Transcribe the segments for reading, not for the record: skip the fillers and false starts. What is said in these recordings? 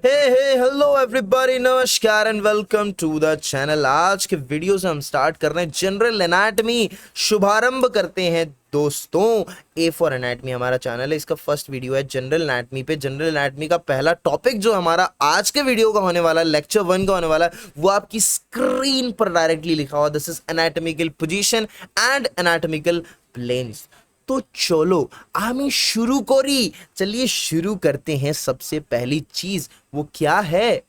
हे hey hello everybody, नमस्कार and welcome to the channel. आज के वीडियो से हम स्टार्ट कर रहे हैं जनरल एनाटमी। शुभारंभ करते हैं दोस्तों। ए फॉर एनाटमी हमारा चैनल है, इसका फर्स्ट वीडियो है जनरल एनाटमी पे। जनरल एनाटमी का पहला टॉपिक जो हमारा आज के वीडियो का होने वाला है, लेक्चर 1 का होने वाला है, वो आपकी स्क्रीन पर डायरेक्टली लिखा हुआ। This is anatomical position and anatomical planes. तो चलो हम शुरू करी। चलिए शुरू करते हैं। सबसे पहली चीज वो क्या है,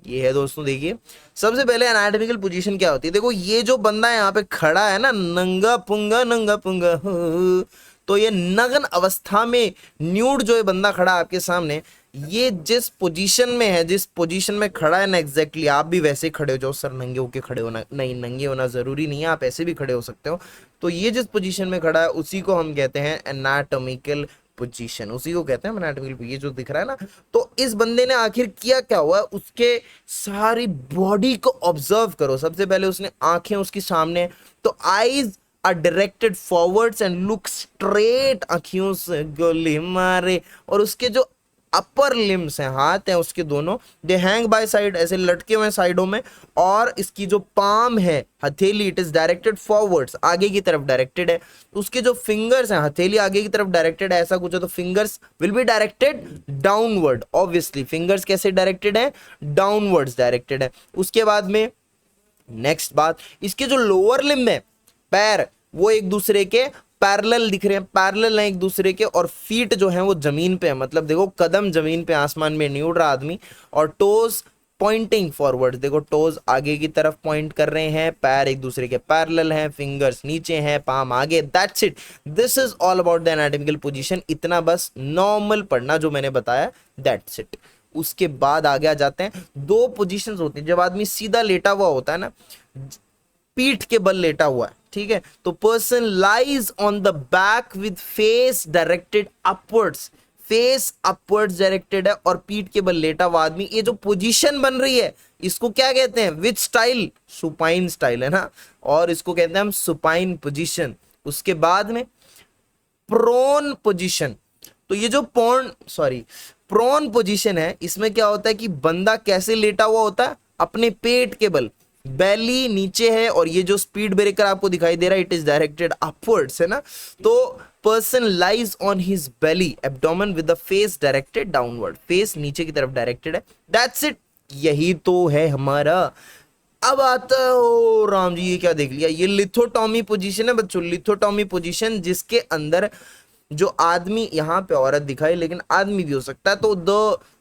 ये है दोस्तों, देखिए सबसे पहले एनाटॉमिकल पोजीशन क्या होती है। देखो ये जो बंदा यहाँ पे खड़ा है ना, नंगा पुंगा हो, तो ये नग्न अवस्था में न्यूड जो है बंदा खड़ा आपके सामने, ये जिस पोजीशन में है, जिस पोजीशन में खड़ा है ना, एग्जैक्टली आप भी वैसे खड़े हो जाओ। सर नंगे होके खड़े होना नहीं, नंगे होना जरूरी नहीं है, आप ऐसे भी खड़े हो सकते हो। तो ये जिस पोजीशन में खड़ा है उसी को हम कहते हैं एनाटॉमिकल पोजीशन, उसी को कहते हैं एनाटॉमिकल। ये जो दिख रहा है ना, तो इस बंदे ने आखिर किया क्या हुआ, उसके सारी बॉडी को ऑब्जर्व करो। सबसे पहले उसने आंखें उसकी सामने, तो eyes are directed forwards and look straight. आंखियों से गोली मारे, और उसके जो अपर लिम्स हैं, हाथ हैं उसके दोनों, दे हैंग बाय साइड, ऐसे लटके हुए साइडों में। और इसकी जो पाम है, हथेली, इट इज डायरेक्टेड फॉरवर्ड्स, आगे की तरफ डायरेक्टेड है। उसके जो फिंगर्स हैं, हथेली आगे की तरफ डायरेक्टेड है, ऐसा कुछ है, तो fingers will be directed downward. Obviously fingers कैसे डायरेक्टेड है, डाउनवर्ड्स डायरेक्टेड है। उसके बाद में नेक्स्ट बात, इसके जो लोअर लिम्ब है, पैर, वो एक दूसरे के पैरेलल दिख रहे हैं, पैरेलल हैं एक दूसरे के। और फीट जो हैं वो जमीन पे है, मतलब देखो कदम जमीन पे, आसमान में नहीं उड़ रहा आदमी। और टोज पॉइंटिंग फॉरवर्ड, देखो टोज आगे की तरफ पॉइंट कर रहे हैं, पैर एक दूसरे के पैरेलल हैं, फिंगर्स नीचे हैं, पाम आगे। That's it, this is all about the anatomical position. इतना बस नॉर्मल पढ़ना जो मैंने बताया, दैट्स इट। उसके बाद आगे आ जाते हैं। दो पोजीशंस होती हैं जब आदमी सीधा लेटा हुआ होता है ना, पीठ के बल लेटा हुआ है, ठीक है, तो person lies on the back with face directed upwards, face upwards directed है, और पीठ के बल लेटा हुआ आदमी। ये जो पोजीशन बन रही है, इसको क्या कहते हैं, विच स्टाइल, सुपाइन स्टाइल है ना, और इसको कहते हैं हम सुपाइन पोजीशन। उसके बाद में प्रोन पोजीशन। तो ये जो प्रोन पोजीशन है, इसमें क्या होता है कि बंदा कैसे लेटा हुआ होता है, अपने पेट के बल, बेली नीचे है, और ये जो स्पीड ब्रेकर आपको दिखाई दे रहा है, इट इज डायरेक्टेड अपवर्ड्स, है ना। तो person lies on his belly, abdomen with the face directed downward, face नीचे की तरफ डायरेक्टेड है। दैट्स इट, यही तो है हमारा। अब आता है, ओ राम जी ये क्या देख लिया, ये लिथोटॉमी पोजीशन है बच्चों, लिथोटॉमी पोजीशन, जिसके अंदर जो आदमी, यहाँ पे औरत दिखाई लेकिन आदमी भी हो सकता है, तो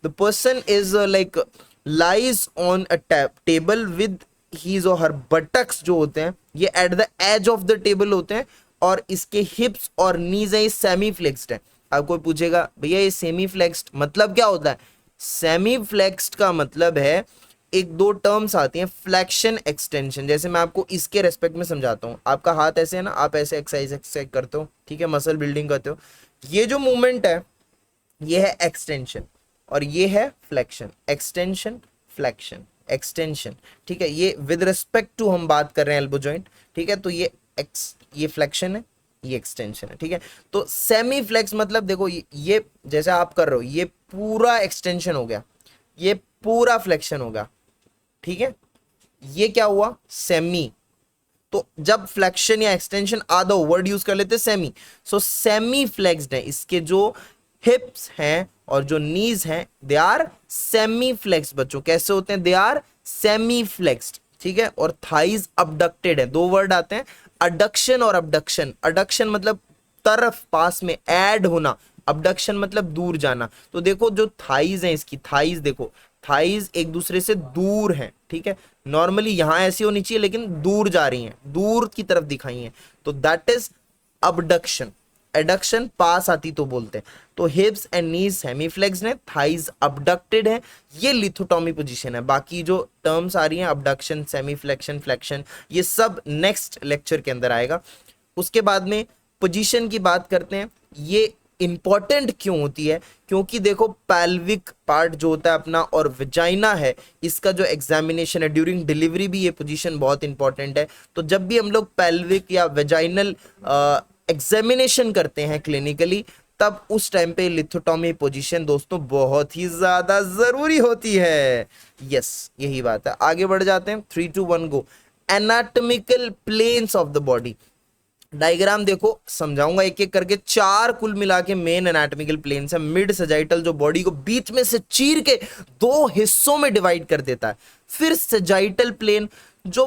the person is like lies on a table with his और हर बटक्स जो होते हैं, ये at the edge of the table होते हैं, और इसके हिप्स और नीज है सेमी फ्लेक्स्ड है। अब कोई पूछेगा भैया ये सेमी फ्लेक्स्ड मतलब क्या होता है। सेमी फ्लेक्स्ड का मतलब है, एक दो टर्म्स आती हैं, फ्लेक्शन एक्सटेंशन। जैसे मैं आपको इसके रेस्पेक्ट में समझाता हूँ, आपका हाथ ऐसे है ना, आप ऐसे एक्सरसाइज करते हो, ठीक है, मसल बिल्डिंग करते हो, ये जो मूवमेंट है ये है एक्सटेंशन, और ये है फ्लेक्शन। एक्सटेंशन, फ्लेक्शन, एक्सटेंशन, ठीक है। ये विद रिस्पेक्ट टू हम बात कर रहे हैं एल्बो जॉइंट, ठीक है। तो ये फ्लेक्शन है, ये एक्सटेंशन है, ठीक है। तो सेमी फ्लेक्स मतलब देखो, ये जैसे आप कर रहे हो, ये पूरा एक्सटेंशन हो गया, ये पूरा फ्लेक्शन होगा, ठीक है। ये क्या हुआ, सेमी। तो जब फ्लेक्शन या एक्सटेंशन आधा वर्ड यूज कर लेते सेमी, सो सेमी फ्लेक्स्ड है। इसके जो हिप्स हैं और जो नीज हैं, दे आर सेमी फ्लेक्स्ड बच्चों। कैसे होते हैं, दे आर सेमी फ्लेक्स्ड, ठीक है। और थाइज अबडक्टेड है, दो वर्ड आते हैं, अडक्शन और अबडक्शन। अडक्शन मतलब तरफ, पास में, ऐड होना, अबडक्शन मतलब दूर जाना। तो देखो जो थाइज है, इसकी थाइज देखो, थाइज एक दूसरे से दूर हैं, ठीक है। नॉर्मली यहां ऐसी होनी चाहिए लेकिन दूर जा रही हैं, दूर की तरफ दिखाई हैं, तो दैट इज अबडक्शन। एडक्शन पास आती तो बोलते हैं। तो हिप्स एंड नीज सेमी फ्लेक्स्ड है, थाइज अबडक्टेड है, ये लिथोटॉमी पोजीशन है। बाकी जो टर्म्स आ रही हैं, अबडक्शन, सेमी फ्लेक्शन, फ्लेक्शन, ये सब नेक्स्ट लेक्चर के अंदर आएगा। उसके बाद में पोजीशन की बात करते हैं। ये इंपॉर्टेंट क्यों होती है, क्योंकि देखो पैल्विक पार्ट जो होता है अपना और विजाइना है, इसका जो एग्जामिनेशन है ड्यूरिंग डिलीवरी भी ये पोजीशन बहुत इंपॉर्टेंट है। तो जब भी हम लोग पैल्विक या विजाइनल एग्जामिनेशन करते हैं क्लिनिकली, तब उस टाइम पे लिथोटॉमी पोजीशन दोस्तों बहुत ही ज्यादा जरूरी होती है। यस, यही बात है। आगे बढ़ जाते हैं, 3 2 1 go. Anatomical planes of the body, diagram देखो, समझाऊंगा एक एक करके। 4 कुल मिला के मेन एनाटॉमिकल प्लेन्स है। मिड सजाइटल जो बॉडी को बीच में से चीर के 2 हिस्सों में डिवाइड कर देता है। फिर सजाइटल प्लेन जो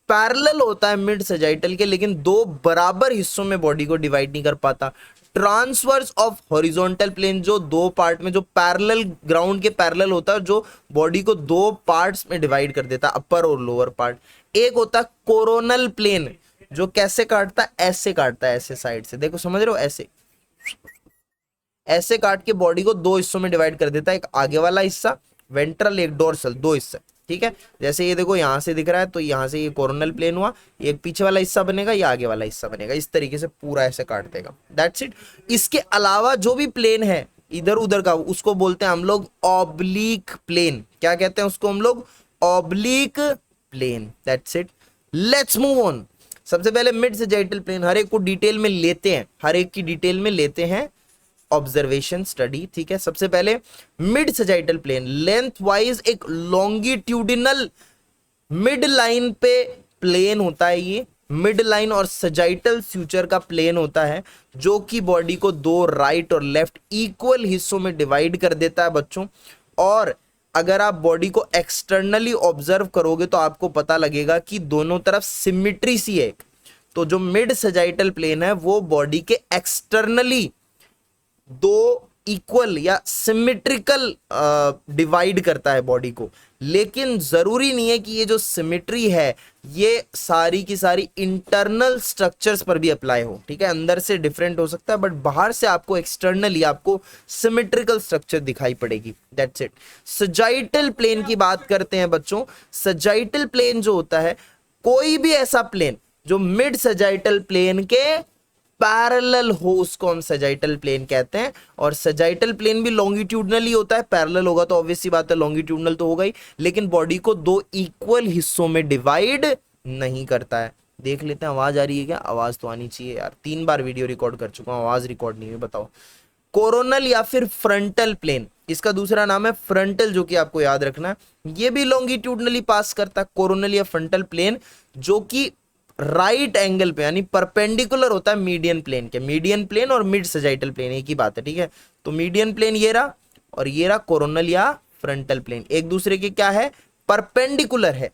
पैरेलल होता है मिड सजाइटल के, लेकिन 2 बराबर हिस्सों में बॉडी को डिवाइड नहीं कर पाता। ट्रांसवर्स ऑफ हॉरिजॉन्टल प्लेन जो 2 पार्ट में, जो पैरेलल, ग्राउंड के पैरेलल होता है, जो बॉडी को 2 पार्ट्स में डिवाइड कर देता है, अपर और लोअर पार्ट। एक होता है कोरोनल प्लेन जो कैसे काटता है, ऐसे काटता है, ऐसे साइड से, देखो समझ रहे हो, ऐसे ऐसे काट के बॉडी को 2 हिस्सों में डिवाइड कर देता है। एक आगे वाला हिस्सा वेंट्रल, एक डोर्सल, 2 हिस्से, ठीक है। जैसे ये देखो यहां से दिख रहा है, तो यहां से ये कोरोनल प्लेन हुआ, एक पीछे वाला हिस्सा बनेगा, ये आगे वाला हिस्सा बनेगा, इस तरीके से पूरा ऐसे काट देगा। That's it. इसके अलावा जो भी प्लेन है इधर उधर का, उसको बोलते हैं हम लोग ऑब्लिक प्लेन। क्या कहते हैं उसको हम लोग? Oblique plane. That's it. Let's move on. सबसे पहले मिड सजाइटल प्लेन, हर एक को डिटेल में लेते हैं, हर एक की डिटेल में लेते हैं, ऑब्जर्वेशन स्टडी, ठीक है। सबसे पहले mid sagittal plane lengthwise एक लॉन्गिट्यूडिनल मिड लाइन पे प्लेन होता है। ये मिड लाइन और सजाइटल फ्यूचर का प्लेन होता है, जो कि बॉडी को 2 राइट और लेफ्ट इक्वल हिस्सों में डिवाइड कर देता है बच्चों। और अगर आप बॉडी को एक्सटर्नली ऑब्जर्व करोगे तो आपको पता लगेगा कि दोनों तरफ सिमिट्री सी है। तो जो मिड सजाइटल प्लेन है वो बॉडी के एक्सटर्नली 2 इक्वल या सिमेट्रिकल डिवाइड करता है बॉडी को। लेकिन जरूरी नहीं है कि ये जो सिमेट्री है ये सारी की सारी इंटरनल स्ट्रक्चर्स पर भी अप्लाई हो, ठीक है। अंदर से डिफरेंट हो सकता है, बट बाहर से आपको एक्सटर्नली आपको सिमेट्रिकल स्ट्रक्चर दिखाई पड़ेगी। That's it. सजाइटल प्लेन की बात करते हैं बच्चों। सजाइटल प्लेन जो होता है, कोई भी ऐसा प्लेन जो मिड सजाइटल प्लेन के पैरेलल हो, उसको हम सजाइटल प्लेन कहते हैं। और सजाइटल प्लेन भी लॉन्गिट्यूडनली होता है, पैरेलल होगा तो ऑब्वियस सी बात है लॉन्गिट्यूडनल तो होगा ही, लेकिन बॉडी को 2 इक्वल हिस्सों में डिवाइड नहीं करता है। देख लेते हैं, आवाज आ रही है क्या? आवाज तो आनी चाहिए यार, 3 बार वीडियो रिकॉर्ड कर चुका हूं, आवाज रिकॉर्ड नहीं हुई, बताओ। कोरोनल या फिर फ्रंटल प्लेन, इसका दूसरा नाम है फ्रंटल, जो कि आपको याद रखना है। ये भी लॉन्गिट्यूडनली पास करता है, कोरोनल या फ्रंटल प्लेन, जो कि राइट एंगल पे यानी परपेंडिकुलर होता है मीडियन प्लेन के। मीडियन प्लेन और मिड सजाइटल प्लेन एक ही बात है, ठीक है। तो मीडियन प्लेन ये रहा, और ये रहा कोरोनल या फ्रंटल प्लेन, एक दूसरे के क्या है? परपेंडिकुलर है।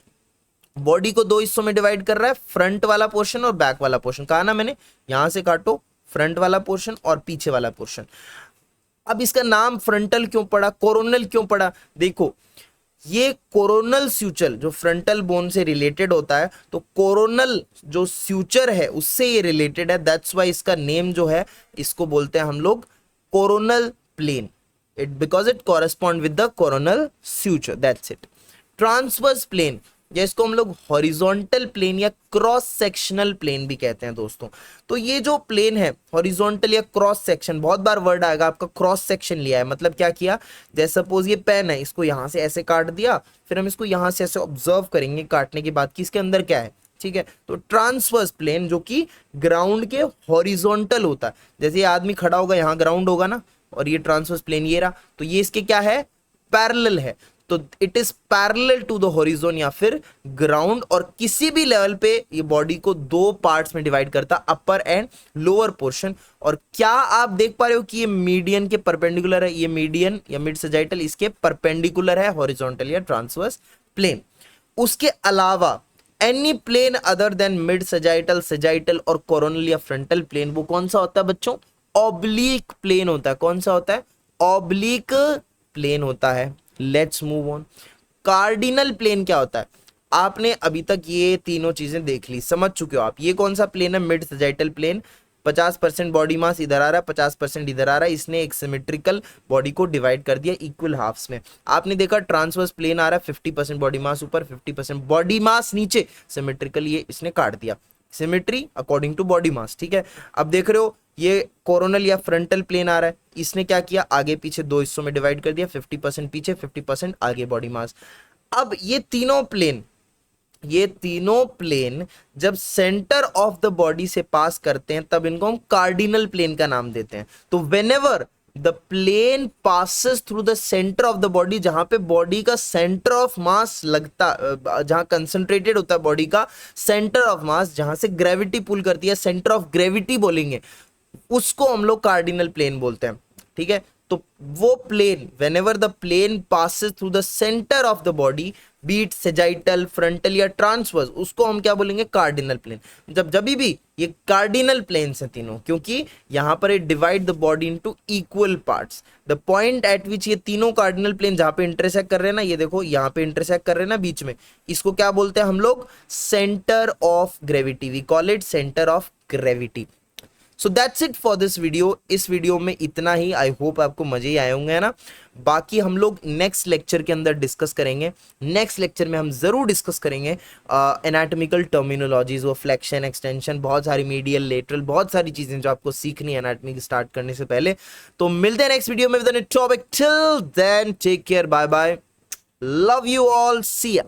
बॉडी को 2 हिस्सों में डिवाइड कर रहा है, फ्रंट वाला पोर्शन और बैक वाला पोर्शन। कहा ना मैंने, यहां से काटो फ्रंट वाला पोर्शन और पीछे वाला पोर्शन। अब इसका नाम फ्रंटल क्यों पड़ा, कोरोनल क्यों पड़ा? देखो, ये कोरोनल स्यूचर जो फ्रंटल बोन से रिलेटेड होता है, तो कोरोनल जो स्यूचर है उससे ये रिलेटेड है। दैट्स वाई इसका नेम जो है, इसको बोलते हैं हम लोग coronal plane, it because it correspond with the coronal suture. That's it. Transverse plane, या इसको हम लोग हॉरिजॉन्टल प्लेन या क्रॉस सेक्शनल प्लेन भी कहते हैं दोस्तों। तो ये जो प्लेन है हॉरिजॉन्टल या क्रॉस सेक्शन, बहुत बार वर्ड आएगा आपका, क्रॉस सेक्शन लिया है, मतलब क्या किया? जैसे सपोज ये पेन है, इसको यहां से ऐसे काट दिया, फिर हम इसको यहां से ऐसे ऑब्जर्व करेंगे काटने के बाद कि इसके अंदर क्या है, ठीक है। तो ट्रांसवर्स प्लेन जो कि ग्राउंड के हॉरिजॉन्टल होता है, जैसे ये आदमी खड़ा होगा, यहाँ ग्राउंड होगा ना, और ये ट्रांसवर्स प्लेन ये रहा, तो ये इसके क्या है? पैरेलल है। तो it is parallel to the horizon या फिर ग्राउंड, और किसी भी लेवल पे ये बॉडी को 2 पार्ट्स में डिवाइड करता, अपर एंड लोअर पोर्शन। और क्या आप देख पा रहे हो कि ये मीडियन के परपेंडिकुलर है, ये मीडियन या मिड सजाइटल इसके परपेंडिकुलर है हॉरिजॉन्टल या ट्रांसवर्स प्लेन। उसके अलावा any plane other than mid sagittal, sagittal और कोरोनल या फ्रंटल प्लेन, वो कौन सा होता है बच्चों? ऑब्लिक प्लेन होता है। कौन सा होता है? ऑब्लिक प्लेन होता है। Let's move on. Cardinal plane क्या होता है? आपने अभी तक ये तीनों चीजें देख ली, समझ चुके हो आप। ये कौन सा प्लेन है? Mid sagittal plane. 50% body mass इधर आ रहा है, 50% इधर आ रहा है, इसने एक सिमेट्रिकल बॉडी को डिवाइड कर दिया इक्वल हाफ्स में। आपने देखा ट्रांसवर्स प्लेन आ रहा है, 50% बॉडी मास ऊपर, 50% बॉडी मास नीचे, सिमेट्रिकल ये इसने काट दिया, symmetry according to body mass, ठीक है। अब देख रहे हो ये कोरोनल या फ्रंटल प्लेन आ रहा है, इसने क्या किया? आगे पीछे 2 हिस्सों में डिवाइड कर दिया, 50% पीछे 50% आगे बॉडी मास। अब ये तीनों प्लेन ये तीनों प्लेन जब सेंटर ऑफ द बॉडी से पास करते हैं तब इनको हम कार्डिनल प्लेन का नाम देते हैं। तो whenever the plane passes through the centre of the body, जहां पे बॉडी का सेंटर ऑफ मास लगता, जहां कंसंट्रेटेड होता है बॉडी का सेंटर ऑफ मास, जहां से ग्रेविटी पुल करती है, सेंटर ऑफ ग्रेविटी बोलेंगे, उसको हम लोग कार्डिनल प्लेन बोलते हैं। ठीक है, तो वो plane, whenever the plane passes through the centre of the body, be it sagittal, frontal या ट्रांसवर्स, उसको हम क्या बोलेंगे? Cardinal plane. जब भी ये कार्डिनल प्लेन्स हैं तीनों, क्योंकि यहां पर ये divide the body into equal parts. The point eight विच ये तीनों कार्डिनल प्लेन जहां पे इंटरसेक्ट कर रहे हैं ना, ये देखो यहां पे इंटरसेक्ट कर रहे हैं ना बीच में, इसको क्या बोलते हैं हम लोग? Centre of gravity. We call it centre of gravity. So that's it for this video. इस वीडियो में इतना ही। आई होप आपको मजे ही आए होंगे, है ना। बाकी हम लोग नेक्स्ट लेक्चर के अंदर डिस्कस करेंगे। नेक्स्ट लेक्चर में हम जरूर डिस्कस करेंगे एनाटॉमिकल टर्मिनोलॉजीज, वो फ्लेक्शन, एक्सटेंशन, बहुत सारी मीडियल, लेटरल, बहुत सारी चीजें जो आपको सीखनी है एनाटॉमी की स्टार्ट करने से पहले। तो मिलते हैं नेक्स्ट वीडियो में with a new topic. Till then take care, bye bye, love you all, see या।